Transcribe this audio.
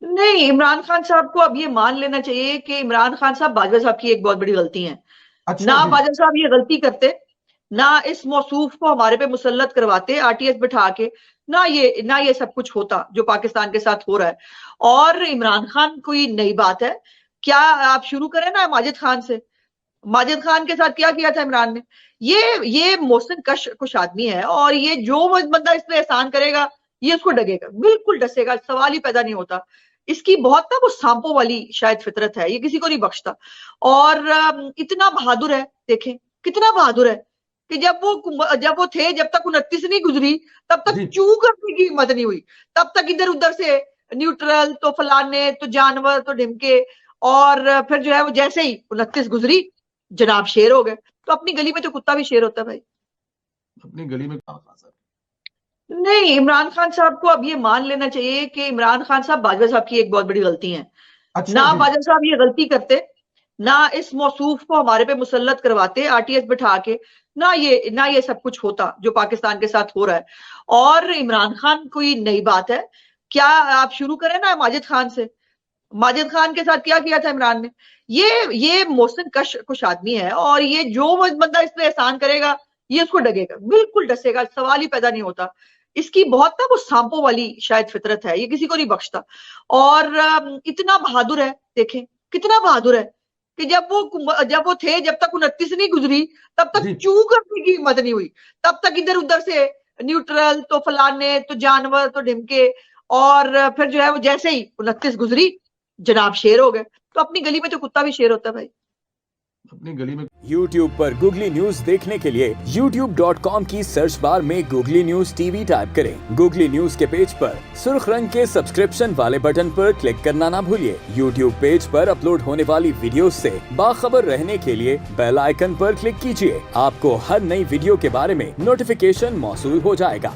نہیں، عمران خان صاحب کو اب یہ مان لینا چاہیے کہ عمران خان صاحب باجوہ صاحب کی ایک بہت بڑی غلطی ہے۔ نہ باجوہ صاحب یہ غلطی کرتے، نہ اس موصوف کو ہمارے پہ مسلط کرواتے آر ٹی ایس بٹھا کے، نہ یہ سب کچھ ہوتا جو پاکستان کے ساتھ ہو رہا ہے۔ اور عمران خان کوئی نئی بات ہے کیا؟ آپ شروع کریں نا ماجد خان سے۔ ماجد خان کے ساتھ کیا تھا عمران نے؟ یہ محسن کش آدمی ہے، اور یہ جو بندہ اس پہ احسان کرے گا یہ اس کو ڈگے گا، بالکل ڈسے گا، سوال ہی پیدا نہیں ہوتا۔ اس کی بہت نا وہ سانپوں والی شاید فطرت ہے، یہ کسی کو نہیں بخشتا۔ اور اتنا بہادر ہے، دیکھیں کتنا بہادر ہے کہ جب وہ تھے، جب تک 29 نہیں گزری تب تک چو کرنے کی ہمت نہیں ہوئی، تب تک ادھر ادھر سے نیوٹرل تو فلانے تو جانور تو ڈھمکے، اور پھر جو ہے وہ جیسے ہی 29 گزری جناب شیر ہو گئے۔ تو اپنی گلی میں تو کتا بھی شیر ہوتا ہے بھائی، اپنی گلی میں۔ نہیں، عمران خان صاحب کو اب یہ مان لینا چاہیے کہ عمران خان صاحب باجوہ صاحب کی ایک بہت بڑی غلطی ہے۔ نہ باجوہ صاحب یہ غلطی کرتے، نہ اس موصوف کو ہمارے پہ مسلط کرواتے آر ٹی ایس بٹھا کے، نہ یہ سب کچھ ہوتا جو پاکستان کے ساتھ ہو رہا ہے۔ اور عمران خان کوئی نئی بات ہے کیا؟ آپ شروع کریں نا ماجد خان سے۔ ماجد خان کے ساتھ کیا تھا عمران نے؟ یہ محسن کش آدمی ہے، اور یہ جو بندہ اس پہ احسان کرے گا یہ اس کو ڈگے گا، بالکل ڈسے گا، سوال ہی پیدا نہیں ہوتا۔ اس کی بہت نا وہ سانپوں والی شاید فطرت ہے، یہ کسی کو نہیں بخشتا۔ اور اتنا بہادر ہے، دیکھیں کتنا بہادر ہے کہ جب وہ تھے، جب تک 29 نہیں گزری تب تک چو کرنے کی ہمت نہیں ہوئی، تب تک ادھر ادھر سے نیوٹرل تو فلانے تو جانور تو ڈھمکے، اور پھر جو ہے وہ جیسے ہی 29 گزری جناب شیر ہو گئے۔ تو اپنی گلی میں تو کتا بھی شیر ہوتا ہے بھائی، اپنی گلی میں۔ یوٹیوب پر گوگلی نیوز دیکھنے کے لیے youtube.com کی سرچ بار میں googly news T V type کریں۔ گوگلی نیوز کے پیج پر سرخ رنگ کے سبسکرپشن والے بٹن پر کلک کرنا نہ بھولیے۔ یوٹیوب پیج پر اپلوڈ ہونے والی ویڈیوز سے باخبر رہنے کے لیے بیل آئیکن پر کلک کیجیے۔ آپ کو ہر نئی ویڈیو کے بارے میں نوٹیفیکیشن موصول ہو جائے گا۔